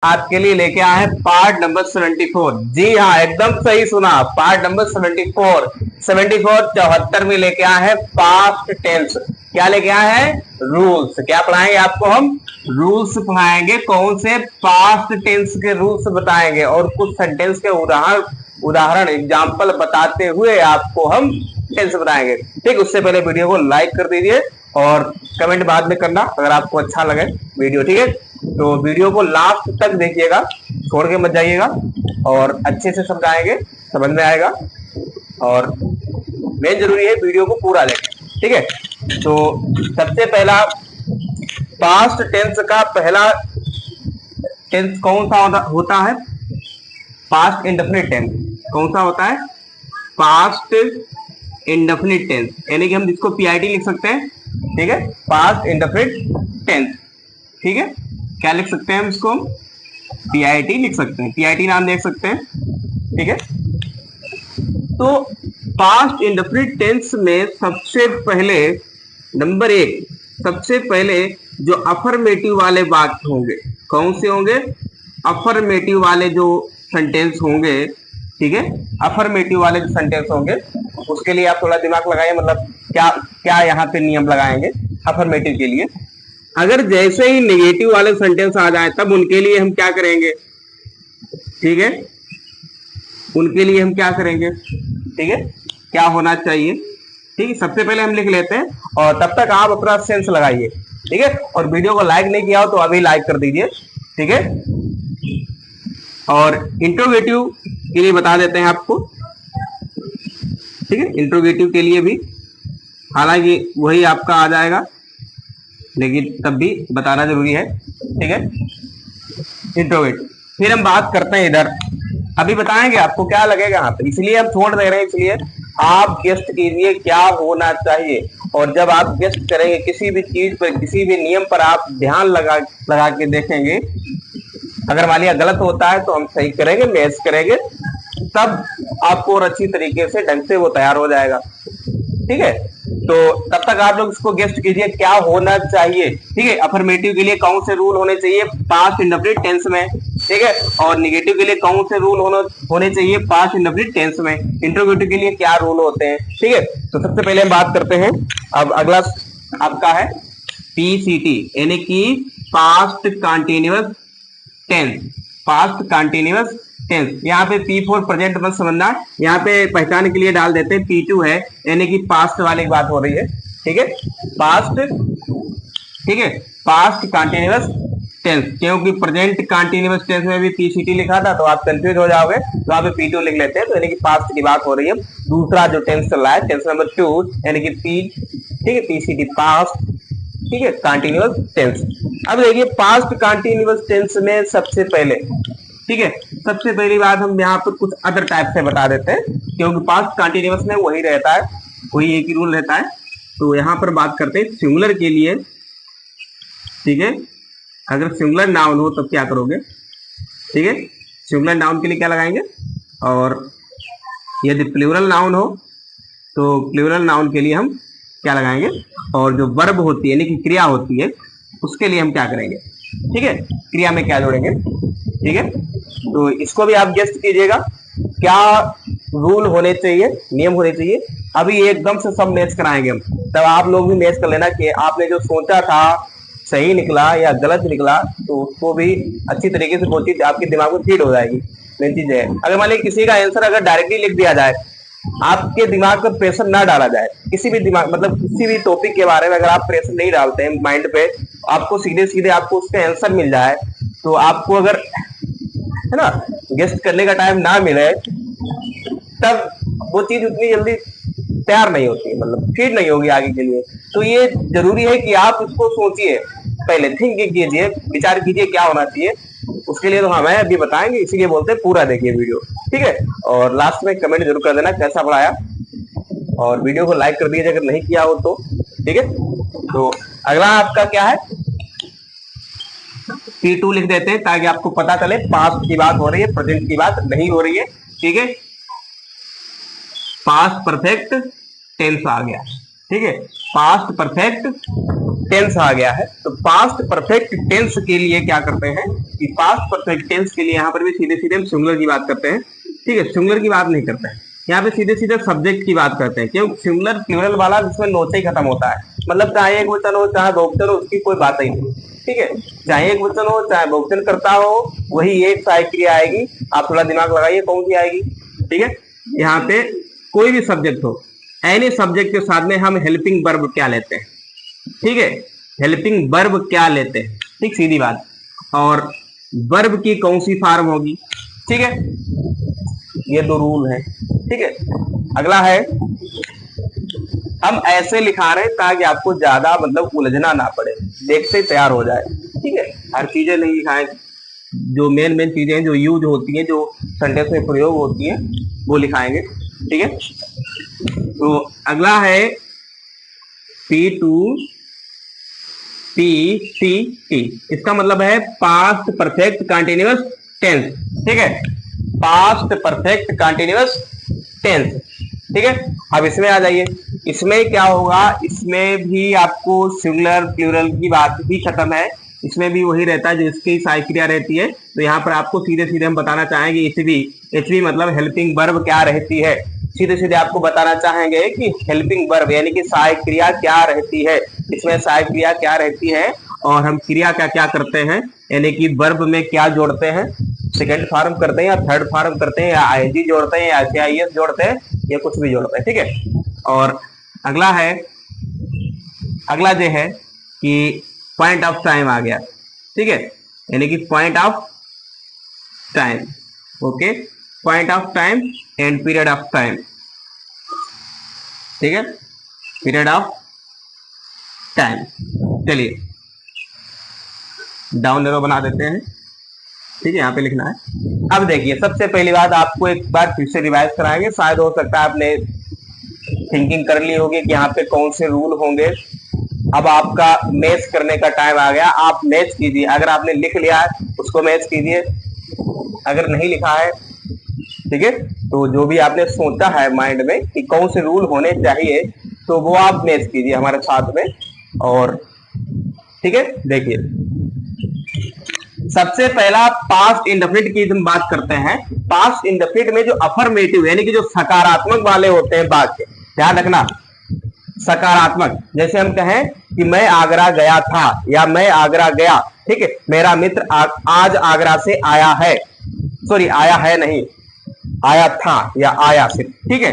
आपके लिए लेके आए हैं पार्ट नंबर 74। जी हाँ, एकदम सही सुना, पार्ट नंबर 74। 74 में लेके आए हैं पास्ट टेंस। क्या लेके आए हैं? रूल्स। क्या पढ़ाएंगे आपको? हम रूल्स पढ़ाएंगे। कौन से? पास्ट टेंस के रूल्स बताएंगे और कुछ सेंटेंस के उदाहरण एग्जाम्पल बताते हुए आपको हम टेंस बताएंगे। ठीक, उससे पहले वीडियो को लाइक कर दीजिए और कमेंट बाद में करना अगर आपको अच्छा लगे वीडियो। ठीक है, तो वीडियो को लास्ट तक देखिएगा, छोड़ के मत जाइएगा और अच्छे से समझाएंगे, समझ में आएगा। और मेन जरूरी है वीडियो को पूरा देखें। ठीक है, तो सबसे पहला पास्ट टेंस का पहला टेंस कौन सा होता है? Past indefinite tense. कौन सा होता है? पास्ट इंडेफिनिट टेंस, यानी कि हम जिसको पीआईटी लिख सकते हैं। ठीक है, पास्ट इंडेफिनिट टेंस। ठीक है, क्या लिख सकते हैं हम इसको? पीआईटी लिख सकते हैं, पीआईटी नाम देख सकते हैं। ठीक है, तो पास्ट इंडेफिनिट टेंस में सबसे पहले नंबर 1, सबसे पहले जो अफर्मेटिव वाले वाक्य होंगे, कौन से होंगे? अफर्मेटिव वाले जो सेंटेंस होंगे। ठीक है, अफर्मेटिव वाले जो सेंटेंस होंगे उसके लिए आप थोड़ा दिमाग लगाइए, मतलब क्या क्या यहाँ पे नियम लगाएंगे अफर्मेटिव के लिए। अगर जैसे ही नेगेटिव वाले सेंटेंस आ जाए तब उनके लिए हम क्या करेंगे? ठीक है, उनके लिए हम क्या करेंगे? ठीक है, क्या होना चाहिए? ठीक है, सबसे पहले हम लिख लेते हैं और तब तक आप अपना सेंस लगाइए। ठीक है, और वीडियो को लाइक नहीं किया हो तो अभी लाइक कर दीजिए। ठीक है, और इंट्रोगेटिव के लिए बता देते हैं आपको। ठीक है, इंट्रोगेटिव के लिए भी हालांकि वही आपका आ जाएगा, लेकिन तब भी बताना जरूरी है। ठीक है, इंट्रोगेटिव। फिर हम बात करते हैं इधर, अभी बताएंगे आपको क्या लगेगा यहाँ पे, इसलिए हम छोड़ दे रहे हैं। इसलिए आप गेस्ट कीजिए क्या होना चाहिए, और जब आप गेस्ट करेंगे किसी भी चीज पर, किसी भी नियम पर आप ध्यान लगा के देखेंगे। अगर मान लिया गलत होता है तो हम सही करेंगे, मैच करेंगे, तब आपको और अच्छी तरीके से ढंग से वो तैयार हो जाएगा। ठीक है, तो तब तक आप लोग इसको गेस्ट कीजिए क्या होना चाहिए। ठीक है, अफर्मेटिव के लिए कौन से रूल होने चाहिए पास्ट इंडेफिनिट टेंस में। ठीक है, और निगेटिव के लिए कौन से रूल होने चाहिए पास्ट इंडेफिनिट टेंस में। इंट्रोगेटिव के लिए क्या रूल होते हैं। ठीक है, तो सबसे पहले हम बात करते हैं। अब अगला आपका है पीसीटी, यानी कि past continuous tense. Past continuous tense, यहाँ पे पी फॉर प्रेजेंट मत समझना, यहाँ पे पहचान के लिए डाल देते हैं P2 है, यानी कि पास्ट वाली बात हो रही है। ठीक है, पास्ट। ठीक है, पास्ट कंटिन्यूअस टेंस, क्योंकि प्रेजेंट कंटिन्यूअस टेंस में भी पीसीटी लिखा था तो आप कंफ्यूज हो जाओगे, तो यहाँ पे P2 लिख लेते हैं, तो यानी कि पास्ट की बात हो रही है। दूसरा जो टेंस चल रहा है टेंस नंबर 2, यानी कि पी, ठीक है, पीसीटी पास्ट। ठीक है, कंटिन्यूअस टेंस। अब देखिए पास्ट कंटिन्यूअस टेंस में सबसे पहले, ठीक है, सबसे पहली बात हम यहाँ पर कुछ अदर टाइप से बता देते हैं, क्योंकि पास्ट कंटिन्यूअस में वही रहता है, वही एक ही रूल रहता है। तो यहाँ पर बात करते हैं सिंगुलर के लिए। ठीक है, अगर सिंगुलर नाउन हो तो क्या करोगे? ठीक है, सिंगुलर नाउन के लिए क्या लगाएंगे, और यदि प्लूरल नाउन हो तो प्लूरल नाउन के लिए हम क्या लगाएंगे, और जो वर्ब होती है यानी कि क्रिया होती है उसके लिए हम क्या करेंगे। ठीक है, क्रिया में क्या जोड़ेंगे। ठीक है, तो इसको भी आप गेस्ट कीजिएगा क्या रूल होने चाहिए, नियम होने चाहिए। अभी एकदम से सब मैच कराएंगे हम, तब आप लोग भी मैच कर लेना कि आपने जो सोचा था सही निकला या गलत निकला, तो उसको भी अच्छी तरीके से वो चीज आपके दिमाग में फीड हो जाएगी। मेन चीज है, अगर मान लीजिए किसी का आंसर अगर डायरेक्टली लिख दिया जाए, आपके दिमाग पर प्रेशर ना डाला जाए, किसी भी दिमाग मतलब किसी भी टॉपिक के बारे में अगर आप प्रेशर नहीं डालते हैं माइंड पे, आपको सीधे सीधे आपको उसका आंसर मिल जाए, तो आपको अगर है ना गेस्ट करने का टाइम ना मिले तब वो चीज उतनी जल्दी तैयार नहीं होती, मतलब फीड नहीं होगी आगे के लिए। तो ये जरूरी है कि आप उसको सोचिए, पहले थिंक कीजिए, विचार कीजिए क्या होना चाहिए। उसके लिए तो हमें अभी बताएंगे, इसीलिए बोलते हैं पूरा देखिए वीडियो। ठीक है, और लास्ट में कमेंट जरूर कर देना कैसा पढ़ाया, और वीडियो को लाइक कर दीजिए अगर नहीं किया हो तो। ठीक है, तो अगला आपका क्या है, P2 लिख देते हैं ताकि आपको पता चले पास्ट की बात हो रही है, प्रेजेंट की बात नहीं हो रही है। ठीक है, पास्ट परफेक्ट टेंस आ गया। ठीक है, पास्ट परफेक्ट टेंस आ गया है। तो पास्ट परफेक्ट टेंस के लिए क्या करते हैं कि पास्ट परफेक्ट टेंस के लिए यहाँ पर भी सीधे सीधे हम सिंगुलर की बात करते हैं। ठीक है, सिंगुलर की बात नहीं करते हैं, यहाँ पे सीधे सीधे सब्जेक्ट की बात करते हैं। क्यों? सिंगुलर प्लूरल वाला जिसमें लोचे ही खत्म होता है, मतलब चाहे एक वचन हो चाहे बहुवचन हो, उसकी कोई बात ही नहीं। ठीक है, चाहे एक वचन हो चाहे बहुवचन करता हो, वही एक सहायक क्रिया आएगी। आप थोड़ा दिमाग लगाइए कौन सी आएगी। ठीक है, यहाँ पे कोई भी सब्जेक्ट हो, एनी सब्जेक्ट के साथ में हम हेल्पिंग वर्ब क्या लेते हैं। ठीक है, हेल्पिंग वर्ब क्या लेते हैं, ठीक, सीधी बात। और वर्ब की कौन सी फॉर्म होगी। ठीक है, ये दो रूल है। ठीक है, अगला है, हम ऐसे लिखा रहे हैं ताकि आपको ज्यादा मतलब उलझना ना पड़े, देखते तैयार हो जाए। ठीक है, हर चीजें नहीं लिखाएं, जो मेन चीजें जो यूज होती हैं, जो सेंटेंस में प्रयोग होती हैं, वो लिखाएंगे। ठीक है, तो अगला है P2PCT, इसका मतलब है पास्ट परफेक्ट कंटिन्यूअस टेंस। ठीक है, पास्ट परफेक्ट कंटिन्यूअस टेंस। ठीक है, अब इसमें आ जाइए। इसमें क्या होगा, इसमें भी आपको सिंगुलर प्लूरल की बात भी खत्म है, इसमें भी वही रहता है जो इसकी सहायक क्रिया रहती है। तो यहाँ पर आपको सीधे सीधे हम बताना चाहेंगे एचवी मतलब हेल्पिंग वर्ब क्या रहती है। सीधे सीधे आपको बताना चाहेंगे कि हेल्पिंग वर्ब यानी कि सहायक क्रिया क्या रहती है, इसमें सहायक क्रिया क्या रहती है, और हम क्रिया क्या क्या करते हैं, यानी कि वर्ब में क्या जोड़ते हैं, सेकंड फॉर्म करते हैं या थर्ड फॉर्म करते हैं, या आईएनजी जोड़ते हैं या एसआईएस जोड़ते हैं, या कुछ भी जोड़ते हैं। ठीक है, और अगला जो है कि पॉइंट ऑफ टाइम आ गया। ठीक है, यानी कि point of time. Okay, point of time and period of time. ठीक है, पीरियड ऑफ टाइम। चलिए डाउन एरो बना देते हैं। ठीक है, यहाँ पे लिखना है। अब देखिए, सबसे पहली बात आपको एक बार फिर से रिवाइज कराएंगे। शायद हो सकता है आपने थिंकिंग कर ली होगी कि यहाँ पे कौन से रूल होंगे। अब आपका मैच करने का टाइम आ गया, आप मैच कीजिए। अगर आपने लिख लिया है उसको मैच कीजिए, अगर नहीं लिखा है, ठीक है, तो जो भी आपने सोचा है माइंड में कि कौन से रूल होने चाहिए, तो वो आप मैच कीजिए हमारे साथ में। और ठीक है, देखिए सबसे पहला पास्ट इंडेफिनिट की हम बात करते हैं। पास्ट इंडेफिनिट में जो अफर्मेटिव यानी कि जो सकारात्मक वाले होते हैं वाक्य, ध्यान रखना, सकारात्मक। जैसे हम कहें कि मैं आगरा गया था या मैं आगरा गया। ठीक है, मेरा मित्र आज आगरा से आया है, सॉरी आया है नहीं, आया था या आया सिर्फ। ठीक है,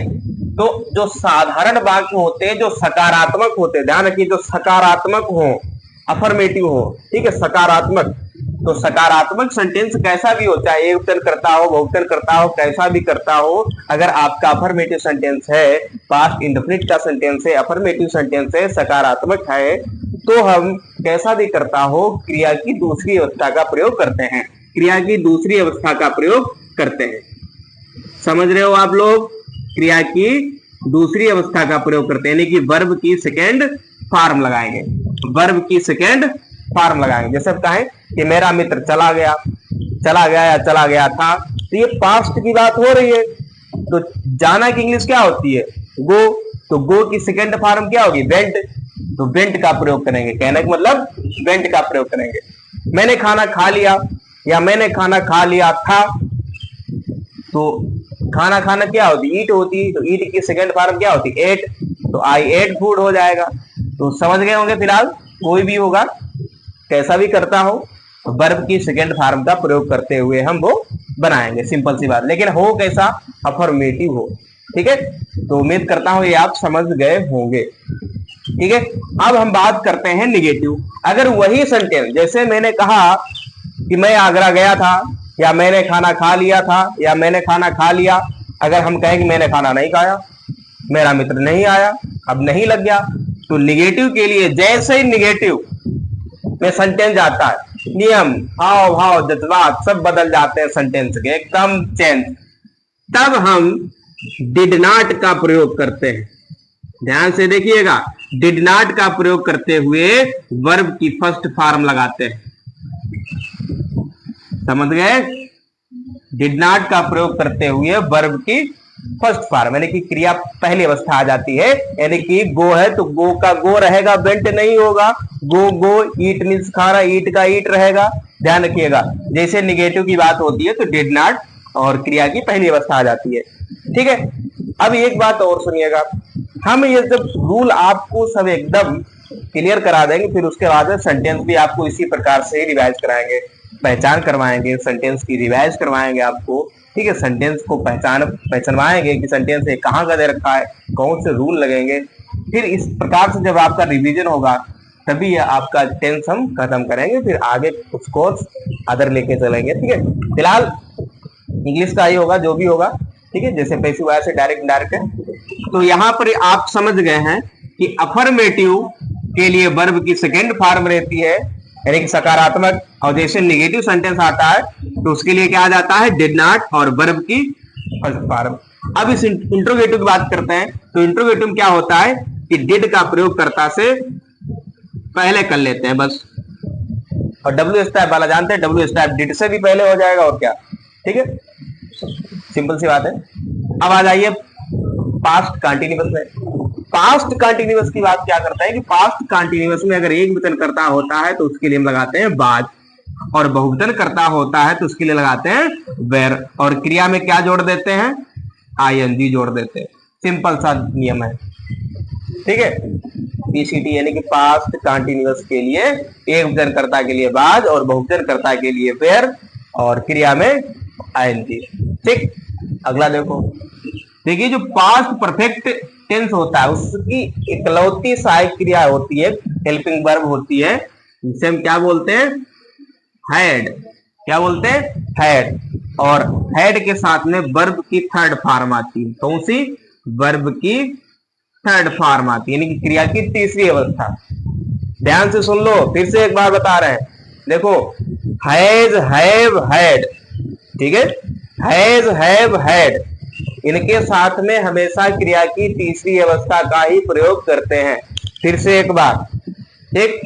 तो जो साधारण वाक्य होते हैं जो सकारात्मक होते हैं, ध्यान रखिए, जो सकारात्मक हो, अफर्मेटिव हो। ठीक है, सकारात्मक। तो सकारात्मक सेंटेंस कैसा भी हो, चाहे एक वचन करता हो, बहुवचन करता हो, कैसा भी करता हो, अगर आपका अफर्मेटिव सेंटेंस है, पास्ट इंडेफिनिट का सेंटेंस है, अफर्मेटिव सेंटेंस है, सकारात्मक है, तो हम कैसा भी करता हो क्रिया की दूसरी अवस्था का प्रयोग करते हैं। क्रिया की दूसरी अवस्था का प्रयोग करते हैं, समझ रहे हो आप लोग? क्रिया की दूसरी अवस्था का प्रयोग करते हैं, यानी कि वर्ब की सेकेंड फॉर्म लगाएंगे, वर्ब की सेकेंड फॉर्म लगाएंगे। जैसे कहें कि मेरा मित्र चला गया या चला गया था, तो ये पास्ट की बात हो रही है। तो जाना की इंग्लिश क्या होती है? गो। तो गो की सेकेंड फॉर्म क्या होगी? वेंट। तो वेंट का प्रयोग करेंगे, कहने का मतलब वेंट का प्रयोग करेंगे। मैंने खाना खा लिया या मैंने खाना खा लिया था, तो खाना खाना क्या होती? ईट होती। तो ईट की सेकेंड फॉर्म क्या होती? एट। तो आई एट फूड हो जाएगा। तो समझ गए होंगे फिलहाल, कोई भी होगा कैसा भी करता हो, तो वर्ब की सेकेंड फॉर्म का प्रयोग करते हुए हम वो बनाएंगे, सिंपल सी बात। लेकिन हो कैसा? अफर्मेटिव हो। ठीक है, तो उम्मीद करता हूं ये आप समझ गए होंगे। ठीक है, अब हम बात करते हैं निगेटिव। अगर वही सेंटेंस, जैसे मैंने कहा कि मैं आगरा गया था या मैंने खाना खा लिया था या मैंने खाना खा लिया, अगर हम कहें कि मैंने खाना नहीं खाया, मेरा मित्र नहीं आया, अब नहीं लग गया, तो निगेटिव के लिए जैसे ही निगेटिव में सेंटेंस आता है, नियम, हाव भाव, जज्बात सब बदल जाते हैं सेंटेंस के, एकदम चेंज। तब हम डिड नॉट का प्रयोग करते हैं। ध्यान से देखिएगा, डिड नॉट का प्रयोग करते हुए वर्ब की फर्स्ट फॉर्म लगाते हैं। समझ गए? डिड नॉट का प्रयोग करते हुए वर्ब की फर्स्ट फॉर्म, यानी कि क्रिया पहली अवस्था आ जाती है। यानी कि गो है तो गो का गो रहेगा, वेंट नहीं होगा। गो गो, ईट मीन्स खाना, ईट का ईट रहेगा। ध्यान रखिएगा, जैसे निगेटिव की बात होती है तो डिड नॉट और क्रिया की पहली अवस्था आ जाती है। ठीक है, अब एक बात और सुनिएगा, हम ये जब रूल आपको सब एकदम क्लियर करा देंगे, फिर उसके बाद सेंटेंस भी आपको इसी प्रकार से रिवाइज कराएंगे, पहचान करवाएंगे, सेंटेंस की रिवाइज करवाएंगे आपको। ठीक है, सेंटेंस को पहचानवाएंगे कि सेंटेंस कहाँ का दे रखा है, कौन से रूल लगेंगे। फिर इस प्रकार से जब आपका रिवीजन होगा तभी आपका टेंस हम खत्म करेंगे, फिर आगे कुछ कोर्स अदर लेके चलेंगे। ठीक है, फिलहाल इंग्लिश का ही होगा जो भी होगा। ठीक है, जैसे पैसिव वॉइस से डायरेक्ट इनडायरेक्ट है। तो यहाँ पर आप समझ गए हैं कि अफर्मेटिव के लिए वर्ब की सेकेंड फॉर्म रहती है, यानी कि सकारात्मक, और जैसे नेगेटिव सेंटेंस आता है तो उसके लिए क्या आ जाता है, डिड नॉट और वर्ब की फर्स्ट फॉर्म। अब इस इंट्रोगेटिव की बात करते हैं, तो इंट्रोगेटिव क्या होता है कि डिड का प्रयोग कर्ता से पहले कर लेते हैं बस, और डब्ल्यू स्टैप वाला जानते हैं, डब्ल्यू स्टैप डिड से भी पहले हो जाएगा और क्या। ठीक है, सिंपल सी बात है। अब आ जाइए पास्ट कंटिन्यूअस में। पास्ट कंटिन्यूअस की बात क्या करता है कि पास्ट कंटिन्यूअस में अगर एक वचन करता होता है तो उसके लिए हम लगाते हैं बाज, और बहुवचन करता होता है तो उसके लिए लगाते हैं वेर, और क्रिया में क्या जोड़ देते हैं, आईएनजी जोड़ देते हैं। सिंपल सा नियम है। ठीक है, पीसीटी यानी कि पास्ट कंटिन्यूअस के लिए एक वचन कर्ता के लिए बाज और बहुवचन कर्ता के लिए वेर और क्रिया में आईएनजी। ठीक, अगला देखो, देखिए जो पास्ट परफेक्ट टेंस होता है उसकी इकलौती सहायक क्रिया होती है, हेल्पिंग वर्ब होती है, जिसे हम क्या बोलते हैं, हैड। क्या बोलते हैं, हैड। और हैड के साथ में वर्ब की थर्ड फॉर्म आती है, कौन सी, वर्ब की थर्ड फॉर्म आती है, यानी कि क्रिया की तीसरी अवस्था। ध्यान से सुन लो, फिर से एक बार बता रहे हैं, देखो हैज, हैव, हैड। ठीक है, हैज, हैव, हैड, इनके साथ में हमेशा क्रिया की तीसरी अवस्था का ही प्रयोग करते हैं। फिर से एक बार, ठीक,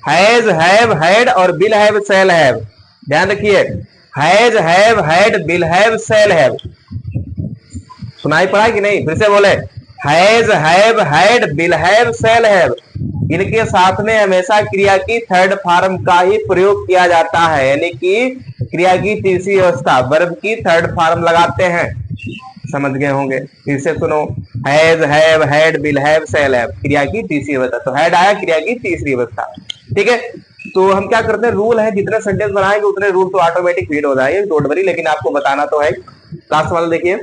हैज, हैव, हैड और विल हैव, शैल हैव। ध्यान रखिए, has, have, had, will have, shall have. सुनाई पड़ा कि नहीं, फिर से बोले, has, have, had, will have, shall have, इनके साथ में हमेशा क्रिया की थर्ड फॉर्म का ही प्रयोग किया जाता है, यानी कि क्रिया की तीसरी अवस्था वर्ब की थर्ड फॉर्म लगाते हैं। समझ गए होंगे, फिर से सुनो, has, have, had, will have, shall have, क्रिया की तीसरी अवस्था। तो हैड आया क्रिया की तीसरी अवस्था। ठीक है, तो हम क्या करते हैं, रूल है, जितने सेंटेंस बनाएंगे उतने रूल तो ऑटोमेटिक फीड हो जाएंगे, डोंट वरी, लेकिन आपको बताना तो है। लास्ट वाला देखिए,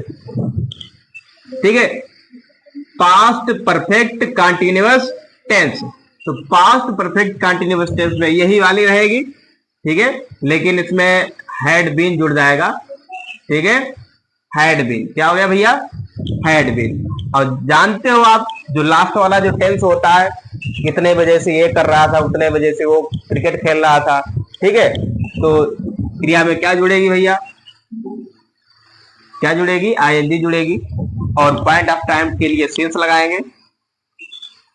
ठीक है, पास्ट परफेक्ट कंटिन्यूअस टेंस। तो पास्ट परफेक्ट कंटिन्यूअस टेंस में यही वाली रहेगी। ठीक है, लेकिन इसमें हैड बीन जुड़ जाएगा। ठीक है, हैड बीन, क्या हो गया भैया, हैड बीन। और जानते हो आप, जो लास्ट वाला जो टेंस होता है, कितने बजे से ये कर रहा था, उतने बजे से वो क्रिकेट खेल रहा था। ठीक है, तो क्रिया में क्या जुड़ेगी भैया, क्या जुड़ेगी, आईएनजी जुड़ेगी, और पॉइंट ऑफ टाइम के लिए सिंस लगाएंगे।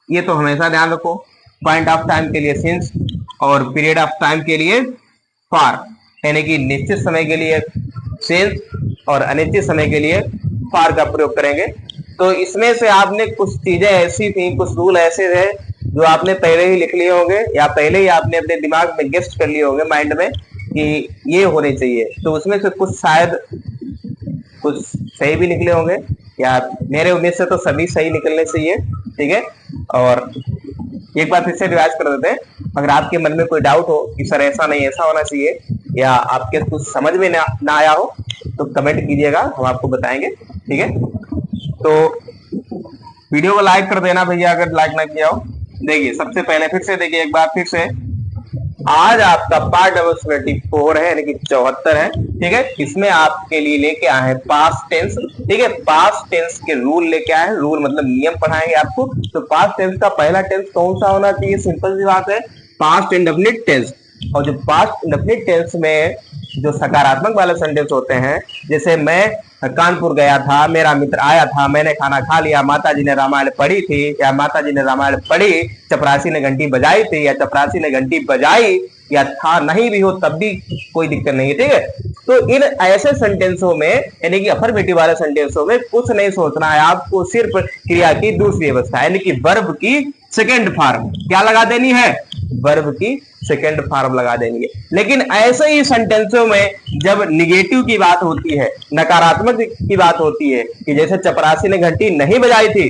ये तो हमेशा ध्यान रखो, पॉइंट ऑफ टाइम के लिए सिंस और पीरियड ऑफ टाइम के लिए फॉर, यानी कि निश्चित समय के लिए सिंस और अनिश्चित समय के लिए फॉर का प्रयोग करेंगे। तो इसमें से आपने कुछ चीजें ऐसी थी, कुछ रूल ऐसे थे जो आपने पहले ही लिख लिए होंगे, या पहले ही आपने अपने दिमाग में गेस्ट कर लिए होंगे माइंड में कि ये होने चाहिए। तो उसमें से कुछ शायद कुछ सही भी निकले होंगे, या मेरे उम्मीद से तो सभी सही निकलने चाहिए। ठीक है, और एक बार फिर से रिवाइज कर देते हैं। अगर आपके मन में कोई डाउट हो कि सर ऐसा नहीं ऐसा होना चाहिए, या आपके कुछ समझ में ना आया हो, तो कमेंट कीजिएगा, हम आपको बताएंगे। ठीक है, तो वीडियो को लाइक कर देना भैया अगर लाइक ना किया हो। देखिए सबसे पहले फिर से देखिए एक बार फिर से, आज आपका पार्ट नंबर 74 है, यानी कि 74 है। ठीक है, इसमें आपके लिए लेके आए हैं पास्ट टेंस। ठीक है, पास्ट टेंस के रूल लेके आए हैं, रूल मतलब नियम पढ़ाएंगे आपको। तो पास्ट टेंस का पहला टेंस कौन सा होना चाहिए, सिंपल सी बात है, पास्ट इंडेफिनिट टेंस। और जो पास्ट इंडेफिनिट टेंस में जो सकारात्मक वाले सेंटेंस होते हैं, जैसे मैं कानपुर गया था, मेरा मित्र आया था, मैंने खाना खा लिया, माताजी ने रामायण पढ़ी थी, या माताजी ने रामायण पढ़ी, चपरासी ने घंटी बजाई थी, या चपरासी ने घंटी बजाई, या था नहीं भी हो तब भी कोई दिक्कत नहीं है। ठीक है, तो इन ऐसे सेंटेंसों में यानी कि अफर्मेटिव वाले सेंटेंसों में कुछ नहीं सोचना है आपको, सिर्फ क्रिया की दूसरी अवस्था यानी कि वर्ब की सेकेंड फॉर्म क्या लगा देनी है, वर्ब की सेकेंड फॉर्म लगा देनी है। लेकिन ऐसे ही सेंटेंसों में जब निगेटिव की बात होती है, नकारात्मक की बात होती है कि जैसे चपरासी ने घंटी नहीं बजाई थी,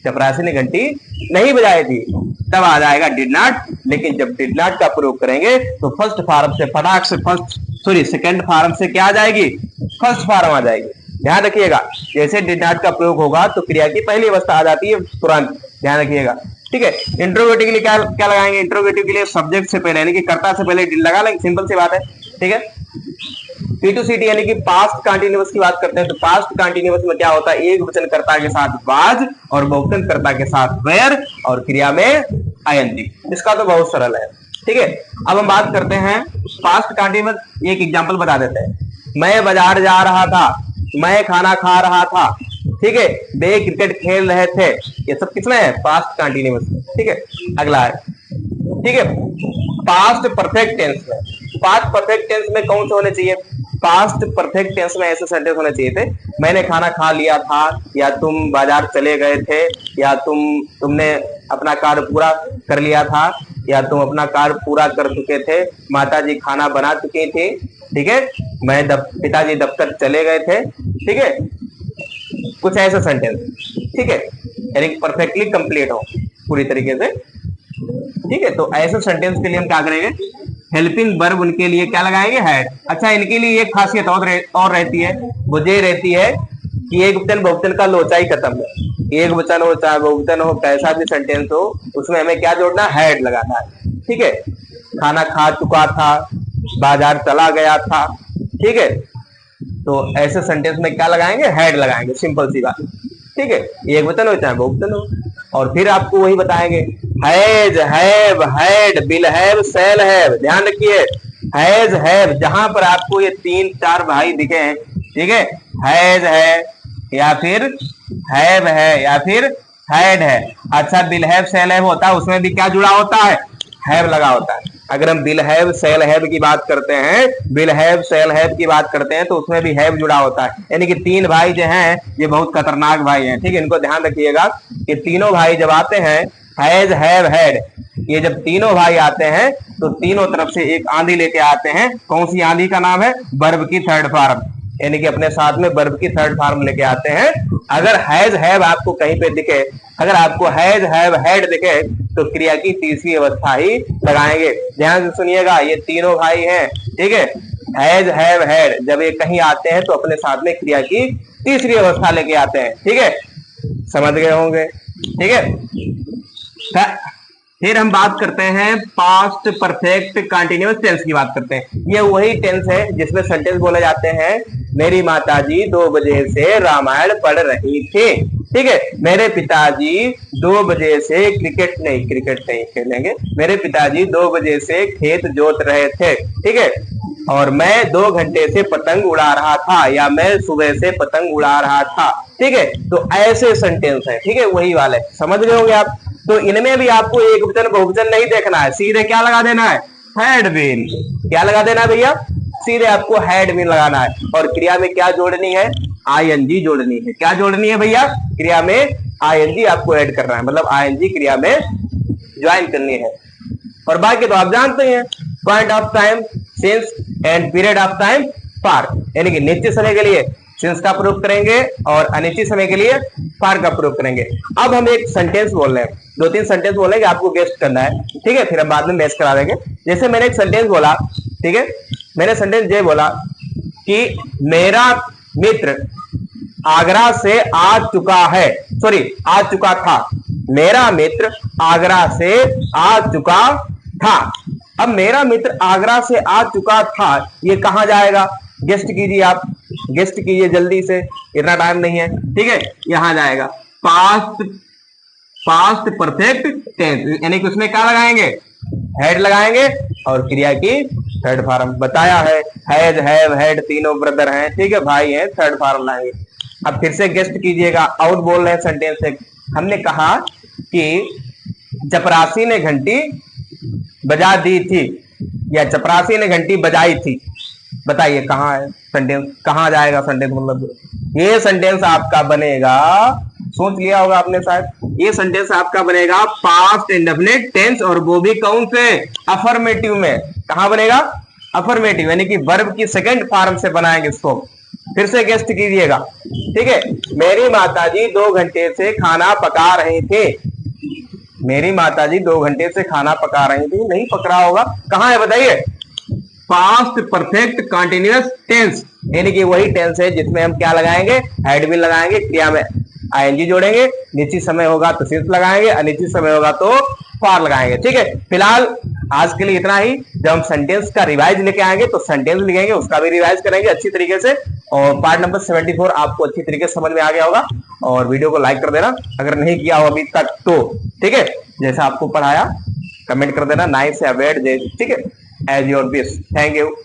चपरासी ने घंटी नहीं बजाई थी, तब आ जाएगा डिड नॉट। लेकिन जब डिड नॉट का प्रयोग करेंगे तो फर्स्ट फॉर्म से फटाक से सेकंड फॉर्म से क्या आ जाएगी, फर्स्ट फॉर्म आ जाएगी। ध्यान रखिएगा, जैसे डिड नॉट का प्रयोग होगा तो क्रिया की पहली अवस्था आ जाती है तुरंत, ध्यान रखिएगा। ठीक है, इंट्रोगेटिव के लिए क्या क्या लगाएंगे, इंट्रोगेटिव के लिए सब्जेक्ट से पहले यानी कि कर्ता से पहले डिड लगा लेंगे, सिंपल सी बात है। ठीक है, P2CT यानी कि पास्ट कंटिन्यूअस की बात करते हैं तो पास्ट कंटिन्यूअस में क्या होता है, एक वचन कर्ता के साथ वाज और बहुवचन कर्ता के साथ वेयर और क्रिया में ING। इसका तो बहुत सरल है। ठीक है, अब हम बात करते हैं पास्ट कंटिन्यूअस। एक एग्जांपल बता देते हैं, मैं बाजार जा रहा था, मैं खाना खा रहा था, ठीक है, वे क्रिकेट खेल रहे थे, ये सब किसमें है, पास्ट कंटिन्यूअस में। ठीक है, अगला है, ठीक है, पास्ट परफेक्ट टेंस में। पास्ट परफेक्ट टेंस में कौन से होने चाहिए, पास्ट परफेक्ट टेंस में ऐसे सेंटेंस होने चाहिए थे, मैंने खाना खा लिया था, या तुम बाजार चले गए थे, या तुमने अपना कार्य पूरा कर लिया था, या तुम अपना कार्य पूरा कर चुके थे, माताजी खाना बना चुकी थी। ठीक है, पिताजी दफ्तर चले गए थे। ठीक है, कुछ ऐसे सेंटेंस, ठीक है, यानी परफेक्टली कंप्लीट हो पूरी तरीके से। ठीक है, तो ऐसे सेंटेंस के लिए हम क्या करेंगे, हेल्पिंग वर्ब उनके लिए क्या लगाएंगे, हैड। अच्छा, इनके लिए एक खासियत और रहती है, वो ये रहती है कि एक वचन बहुवचन का लोचा ही खत्म है। एक वचन हो चाहे बहुवचन हो, कैसा भी सेंटेंस हो, उसमें हमें क्या जोड़ना, हैड लगाना है। ठीक है, खाना खा चुका था, बाजार चला गया था। ठीक है, तो ऐसे सेंटेंस में क्या लगाएंगे, हैड लगाएंगे, सिंपल सी बात। ठीक है, एक वचन हो चाहे बहुवचन हो, और फिर आपको वही बताएंगे, has, have, had, will have, shall have. ध्यान रखिए, हैज, हैव, जहां पर आपको ये 3-4 भाई दिखे हैं, ठीक है, हैज है या फिर हैव है या फिर हैड है। अच्छा, विल हैव, शैल हैव होता है, उसमें भी क्या जुड़ा होता है, हैव लगा होता है। अगर हम विल हैव शैल हैव की बात करते हैं, विल हैव शैल हैव की बात करते हैं, तो उसमें भी हैव जुड़ा होता है। यानी कि 3 भाई जो हैं ये बहुत खतरनाक भाई हैं। ठीक है, इनको ध्यान रखिएगा कि तीनों भाई जब आते हैं, हैज, हैव, हैड, ये जब तीनों भाई आते हैं तो तीनों तरफ से एक आंधी लेके आते हैं। कौन सी आंधी का नाम है, वर्ब की थर्ड फॉर्म, यानी कि अपने साथ में वर्ब की थर्ड फॉर्म लेके आते हैं। अगर हैज, हैव आपको कहीं पे दिखे, अगर आपको हैज, हैव, हैड दिखे, तो क्रिया की तीसरी अवस्था ही लगाएंगे। ध्यान से सुनिएगा, ये तीनों भाई हैं। ठीक है, हैज, हैव, हैड जब ये कहीं आते हैं तो अपने साथ में क्रिया की तीसरी अवस्था लेके आते हैं। ठीक है, समझ गए होंगे। ठीक है, फिर हम बात करते हैं पास्ट परफेक्ट कंटिन्यूअस टेंस की बात करते हैं। ये वही टेंस है जिसमें सेंटेंस बोले जाते हैं, मेरी माताजी 2 बजे से रामायण पढ़ रही थी। ठीक है, मेरे पिताजी 2 बजे से क्रिकेट नहीं खेलेंगे, मेरे पिताजी 2 बजे से खेत जोत रहे थे। ठीक है, और मैं 2 घंटे से पतंग उड़ा रहा था, या मैं सुबह से पतंग उड़ा रहा था। ठीक है, तो ऐसे सेंटेंस है। ठीक है, वही वाले समझ गए होंगे आप। तो इनमें भी आपको एक वचन बहुवचन नहीं देखना है, सीधे क्या लगा देना है, हैड बीन। क्या लगा देना है भैया, सीधे आपको हैड बीन लगाना है। और क्रिया में क्या जोड़नी है, ING जोड़नी है। क्या जोड़नी है भैया, क्रिया में ING आपको ऐड करना है, मतलब ING क्रिया में ज्वाइन करनी है। और बाकी तो आप जानते हैं, point of time, since and period of time, far, यानी कि निश्चित समय के लिए सिंस का प्रयोग करेंगे और अनिश्चित समय के लिए फार का प्रयोग करेंगे। अब हम एक सेंटेंस बोल रहे हैं, 2-3 सेंटेंस बोलेंगे, आपको गेस्ट करना है। ठीक है, फिर हम बाद में मैच करा देंगे। जैसे मैंने एक सेंटेंस बोला, ठीक है, मैंने सेंटेंस ये बोला कि मेरा मित्र आगरा से आ चुका है, सॉरी आ चुका था, मेरा मित्र आगरा से आ चुका था। अब मेरा मित्र आगरा से आ चुका था, ये कहां जाएगा, गेस्ट कीजिए, आप गेस्ट कीजिए जल्दी से, इतना टाइम नहीं है। ठीक है, यहां जाएगा पास्ट परफेक्ट टेंस, यानी कि उसमें क्या लगाएंगे, हेड लगाएंगे और क्रिया की थर्ड फॉर्म बताया है, हैज, हैव, हैड, तीनों ब्रदर हैं। ठीक है, भाई हैं, थर्ड फॉर्म लाएंगे। अब फिर से गेस्ट कीजिएगा, आउट बोल रहे हैं सेंटेंस से। हमने कहा कि चपरासी ने घंटी बजा दी थी, या चपरासी ने घंटी बजाई थी। बताइए कहाँ है सेंटेंस, कहाँ जाएगा सेंटेंस, मतलब ये सेंटेंस आपका बनेगा, सोच लिया होगा आपने शायद, ये सेंटेंस आपका बनेगा पास्ट इंडेफिनिट टेंस, और वो भी कौन से, अफर्मेटिव में। कहां बनेगा, अफर्मेटिव, यानी कि वर्ब की सेकंड फॉर्म से बनाएंगे इसको। फिर से गेस्ट कीजिएगा, ठीक है। मेरी माताजी 2 घंटे से खाना पका रहे थे, मेरी माताजी 2 घंटे से खाना पका रही थी, नहीं पक रहा होगा, कहां है बताइए, पास्ट परफेक्ट कंटिन्यूअस टेंस, यानी कि वही टेंस है जिसमें हम क्या लगाएंगे, हैड बीन लगाएंगे, क्रिया में आईएनजी जोड़ेंगे, निश्चित समय होगा तो सिर्फ लगाएंगे, अनिश्चित समय होगा तो फॉर लगाएंगे, ठीक है। फिलहाल आज के लिए इतना ही। जब हम सेंटेंस का रिवाइज लेके आएंगे तो सेंटेंस लिखेंगे, उसका भी रिवाइज करेंगे अच्छी तरीके से, और पार्ट नंबर 74 आपको अच्छी तरीके से समझ में आ गया होगा। और वीडियो को लाइक कर देना अगर नहीं किया हो अभी तक तो, ठीक है। जैसा आपको पढ़ाया कमेंट कर देना, नाइस या बैड, ठीक है, as your wish. Thank you.